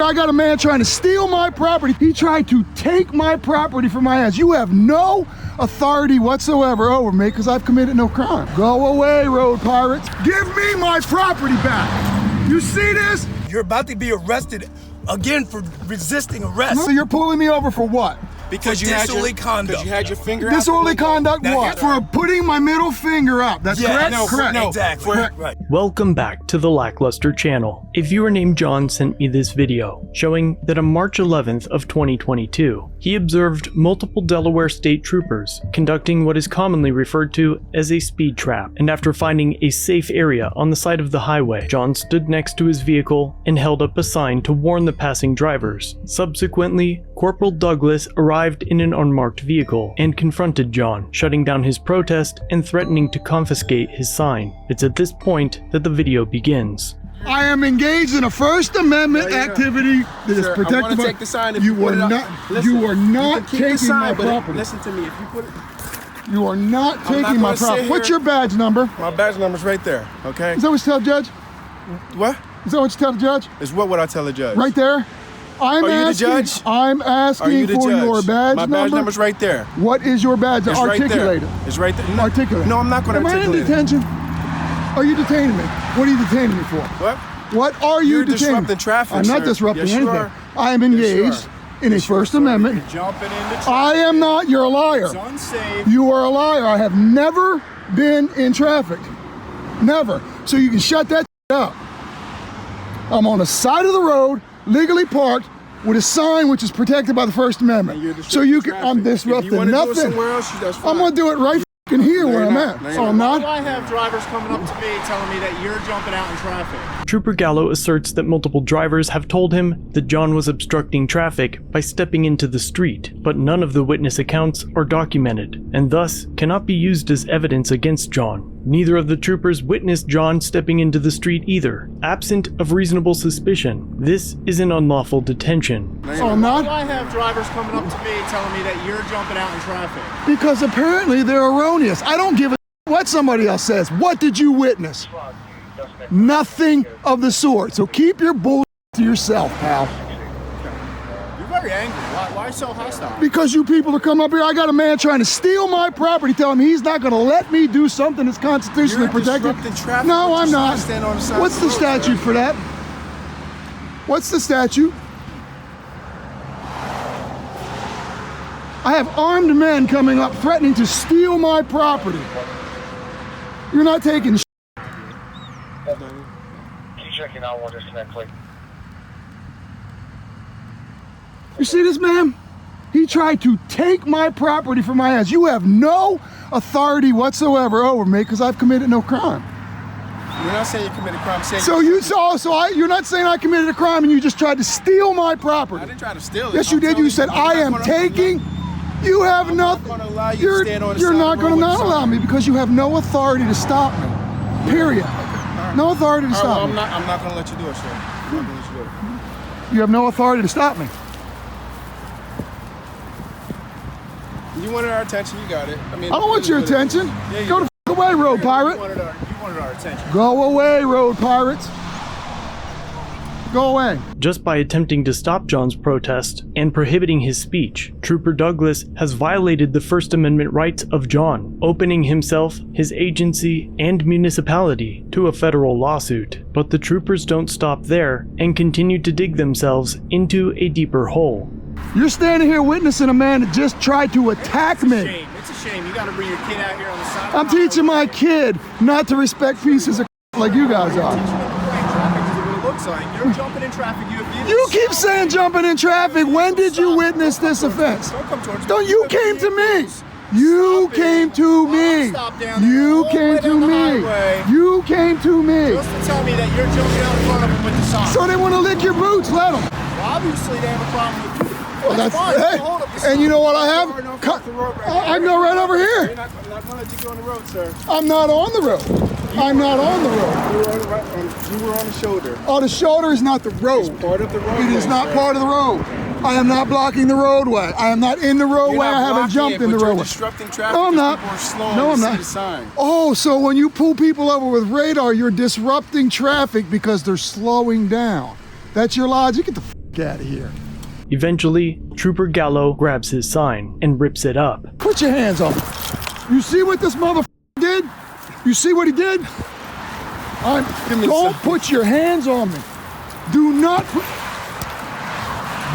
I got a man trying to steal my property. He tried to take my property from my hands. You have no authority whatsoever over me because I've committed no crime. Go away, road pirates. Give me my property back. You see this? You're about to be arrested again for resisting arrest. So you're pulling me over for what? Because you disorderly conduct. Because you had your finger out. Disorderly conduct what? For putting my middle finger up. That's correct? No, correct. No, exactly. Correct. Right. Welcome back to the LackLuster channel. A viewer named John sent me this video showing that on March 11th of 2022, he observed multiple Delaware state troopers conducting what is commonly referred to as a speed trap. And after finding a safe area on the side of the highway, John stood next to his vehicle and held up a sign to warn the passing drivers. Subsequently, Corporal Douglas arrived in an unmarked vehicle and confronted John, shutting down his protest and threatening to confiscate his sign. It's at this point that the video begins. I am engaged in a First Amendment activity that is protected. I want to take the sign. If you are not. Listen, you are not taking sign, my property. Listen to me. If you put it, you are not taking my property. What's your badge number? My badge number's right there. Okay. Is that what you tell the judge? What? Is that what you tell the judge? Is what would I tell the judge? Right there. Are you the judge? I'm asking for your badge number. My badge number's right there. What is your badge? It's Articulate it. It's right there. No, articulate. No, I'm not going to articulate it. Am I in detention? Are you detaining me? What are you detaining me for? What? What are you You're detaining? disrupting traffic, I'm not sir. disrupting Yes, you anything. are. I am engaged in a First Amendment. Jumping into traffic. I am not. You're a liar. It's unsafe. You are a liar. I have never been in traffic. Never. So you can shut that up. I'm on the side of the road, legally parked, with a sign which is protected by the First Amendment. So you can. I'm disrupting nothing. I'm gonna do it right fucking here where I'm at. So I'm not. I have drivers coming up to me telling me that you're jumping out in traffic. Trooper Gallo asserts that multiple drivers have told him that John was obstructing traffic by stepping into the street, but none of the witness accounts are documented, and thus cannot be used as evidence against John. Neither of the troopers witnessed John stepping into the street either. Absent of reasonable suspicion, this is an unlawful detention. So I'm not. I have drivers coming up to me telling me that you're jumping out in traffic. Because apparently they're erroneous. I don't give a what somebody else says. What did you witness? Nothing of the sort. So keep your bull to yourself, pal. You're very angry. Why so hostile? Because you people are coming up here. I got a man trying to steal my property, telling me he's not going to let me do something that's constitutionally protected. No, I'm not. What's the statute for that? What's the statute? I have armed men coming up threatening to steal my property. You're not taking shit. You see this man? He tried to take my property from my hands. You have no authority whatsoever over me because I've committed no crime. You're not saying you committed a crime. You're not saying I committed a crime and you just tried to steal my property. I didn't try to steal it. Yes, you did. You said I am taking. You have nothing. You're not going to not allow me because you have no authority to stop me. Period. No authority to stop me. I'm not going to let you do it, sir. I'm not going to let you do it. You have no authority to stop me. You wanted our attention. You got it. I don't want your attention. Yeah, Go the f away, road pirate. You wanted our attention. Go away, road pirates. Go away. Just by attempting to stop John's protest and prohibiting his speech, Trooper Douglas has violated the First Amendment rights of John, opening himself, his agency, and municipality to a federal lawsuit. But the troopers don't stop there and continue to dig themselves into a deeper hole. You're standing here witnessing a man that just tried to attack me. It's a shame. You got to bring your kid out here on the side. I'm teaching my kid not to respect pieces of like you guys are. You're jumping in traffic. You keep saying jumping in traffic. When did you witness this offense? You came to me. You came to me. You came to me. You came to me. Just to tell me that you're jumping out in front of them with the sign. So they want to lick your boots. Let them. Well, obviously they have a problem with you. Well, that's fine. And you know what I have? I can go right over here. I'm not going to let you go on the road, sir. I'm not on the road. I'm not on the road. You were on the shoulder. Oh, the shoulder is not the road. It's part of the road. It is not part of the road. I am not blocking the roadway. I am not in the roadway. I haven't jumped in the roadway. You're disrupting traffic. No, I'm not. No, I'm not. Oh, so when you pull people over with radar, you're disrupting traffic because they're slowing down. That's your logic? Get the out of here. Eventually, Trooper Gallo grabs his sign and rips it up. Put your hands on me. You see what this motherfucker did? You see what he did? Don't put your hands on me. Do not put...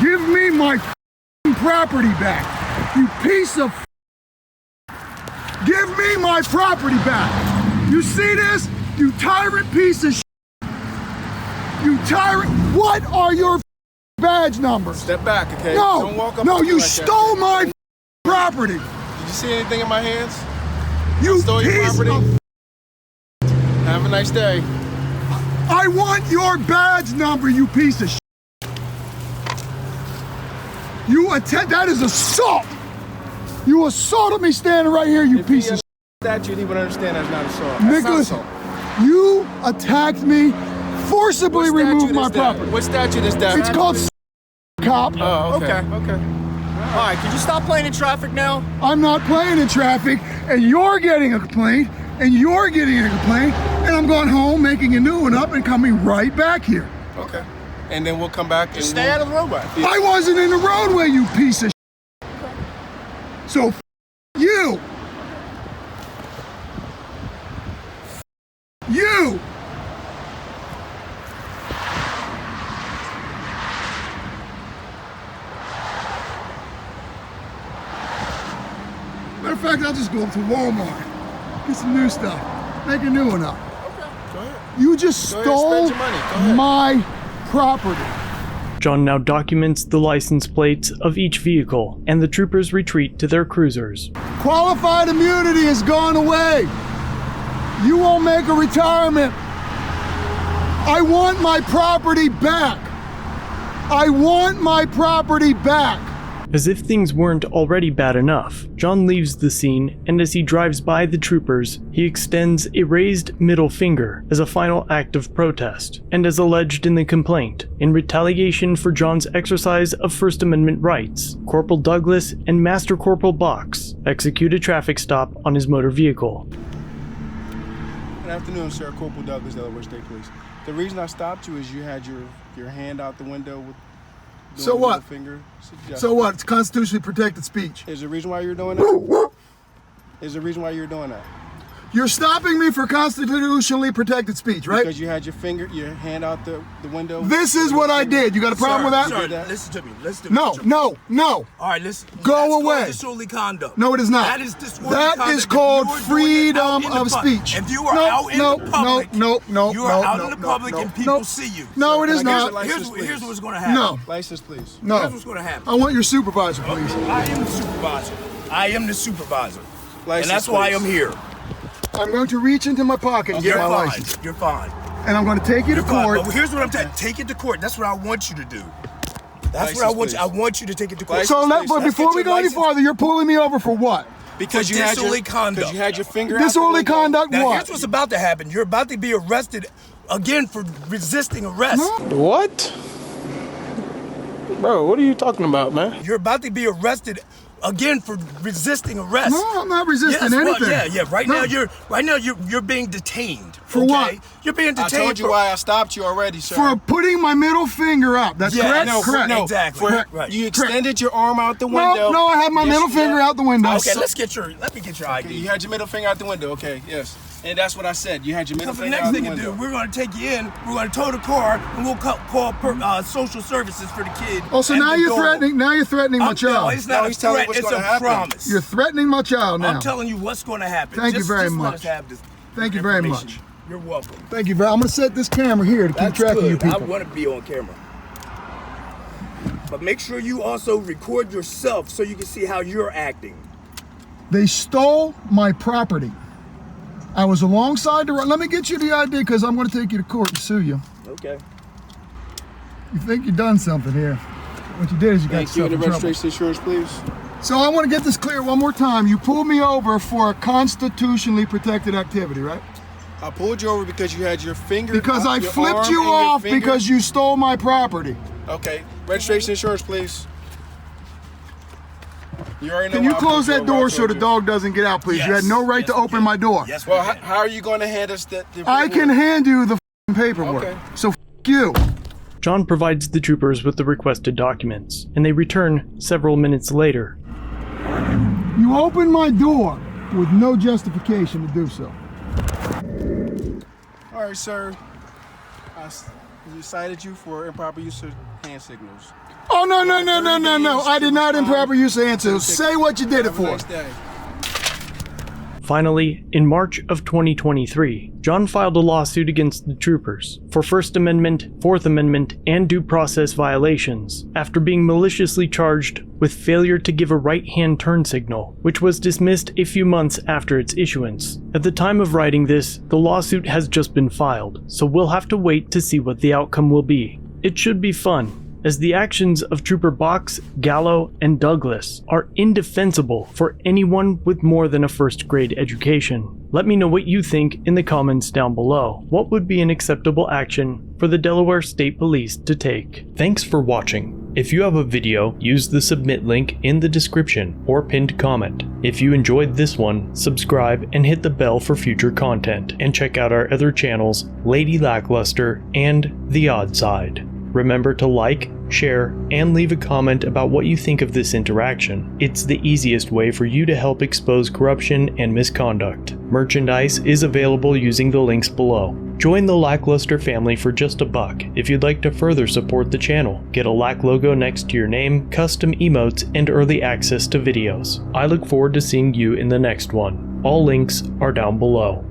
Give me my property back. You piece of... Give me my property back. You see this? You tyrant piece of shit. You tyrant. What are your badge numbers? Step back, okay? No, Don't walk up no, to me you like stole that. my property. Did you see anything in my hands? You Stole your piece property? of... Have a nice day. I want your badge number, you piece of shit. That is assault. You assaulted me standing right here, you piece of shit. Statute, he would understand that's not assault. Nicholas, That's not assault. you attacked me, forcibly What removed statute my is that? property. What statute is that? It's called cop. Oh, okay. Okay. All right, could you stop playing in traffic now? I'm not playing in traffic, and you're getting a complaint, and you're getting a complaint, and I'm going home, making a new one up, and coming right back here. Okay. And then we'll come back and Stay out of the roadway. I wasn't in the roadway, you piece of shit. So you. You. Matter of fact, I'll just go up to Walmart, get some new stuff, make a new one up. Okay, go ahead. You just Go ahead, stole spend your money. Go ahead. my property. John now documents the license plates of each vehicle, and the troopers retreat to their cruisers. Qualified immunity has gone away. You won't make a retirement. I want my property back. I want my property back. As if things weren't already bad enough, John leaves the scene, and as he drives by the troopers, he extends a raised middle finger as a final act of protest, and as alleged in the complaint, in retaliation for John's exercise of First Amendment rights, Corporal Douglas and Master Corporal Box execute a traffic stop on his motor vehicle. Good afternoon, sir. Corporal Douglas, Delaware State Police. The reason I stopped you is you had your hand out the window with So what? finger. So what? It's constitutionally protected speech. Is there a reason why you're doing that? Is there a reason why you're doing that? You're stopping me for constitutionally protected speech, right? Because you had your hand out the window. This is what I did. You got a problem with that? Sir, did that? listen to me. Listen to me. No. All right, listen. Go That's called away. disorderly conduct. No, it is not. That is disorderly That conduct. is called If you are doing it freedom out in the of public. speech. If you are out in the public, you are out in the public and people see you. No, it is Can I get your not. license, Here's please? what's going to happen. No, License, please. no. Here's what's going to happen. I want your supervisor, please. I am the supervisor. I am the supervisor. License, And that's why please. I'm here. I'm going to reach into my pocket and You're get my fine. license. You're fine. And I'm going to take you to You're fine. court. But here's what I'm saying. Take it to court. That's what I want you to do. That's what I License, want you. please. I want you to take it to court. License, So, please. but Let's before get we your go any license. farther, you're pulling me over for what? Because For you had disorderly your conduct. Because you had your finger out the Disorderly window. conduct, Now, what? here's what's about to happen. You're about to be arrested again for resisting arrest. What? Bro, what are you talking about, man? You're about to be arrested again for resisting arrest. No, I'm not resisting Yes, well, anything. yeah. Right No. now you're being detained. For okay? what? You're being I detained. told you for, why I stopped you already, sir. For putting my middle finger up. That's Yeah, correct? no, correct. No, Exactly. for- Correct. Right. You extended your arm out the window. No, I had my Yes, middle you finger did. out the window. Okay, let me get your ID. You had your middle finger out the window. Okay, yes. And that's what I said. You had your So middle the finger next out the thing to window. do, we're going to take you in, we're going to tow the car, and we'll call social services for the kid. Oh, so and now the you're dog. threatening. Now you're threatening my No, child. it's not No, a he's telling threat, what's it's gonna a happen. promise. You're threatening my child now. I'm telling you what's going to happen. Thank you very Just much. Let us have this Thank you very information. much. You're welcome. Thank you very. I'm going to set this camera here to keep That's track good. of you I people. want to be on camera. But make sure you also record yourself so you can see how you're acting. They stole my property. I was alongside the road. Let me get you the ID because I'm going to take you to court and sue you. Okay. You think you've done something here. What you did is you got Thank you. yourself The in trouble. registration insurance, please. So I want to get this clear one more time. You pulled me over for a constitutionally protected activity, right? I pulled you over because you had your finger. Because I your flipped arm you and your off finger- because you stole my property. Okay. Registration insurance, please. You already know Can you why I close pulled that you door over. I so told the you. dog doesn't get out, please? You had no right to Yes, we open can. my door. Yes, Well, we how are you going to hand us the I can hand you the f***ing paperwork. Okay. So f*** you. John provides the troopers with the requested documents, and they return several minutes later. You opened my door with no justification to do so. All right, sir. I cited you for improper use of hand signals. Oh, no. I did not improper use of hand signals. Say what you did it Have a for. nice day. Finally, in March of 2023, John filed a lawsuit against the troopers for First Amendment, Fourth Amendment, and due process violations after being maliciously charged with failure to give a right-hand turn signal, which was dismissed a few months after its issuance. At the time of writing this, the lawsuit has just been filed, so we'll have to wait to see what the outcome will be. It should be fun, as the actions of Trooper Box, Gallo, and Douglas are indefensible for anyone with more than a first-grade education. Let me know what you think in the comments down below. What would be an acceptable action for the Delaware State Police to take? Thanks for watching. If you have a video, use the submit link in the description or pinned comment. If you enjoyed this one, subscribe and hit the bell for future content, and check out our other channels, Lady Lackluster and The Odd Side. Remember to like, share, and leave a comment about what you think of this interaction. It's the easiest way for you to help expose corruption and misconduct. Merchandise is available using the links below. Join the LackLuster family for just $1 if you'd like to further support the channel. Get a Lack logo next to your name, custom emotes, and early access to videos. I look forward to seeing you in the next one. All links are down below.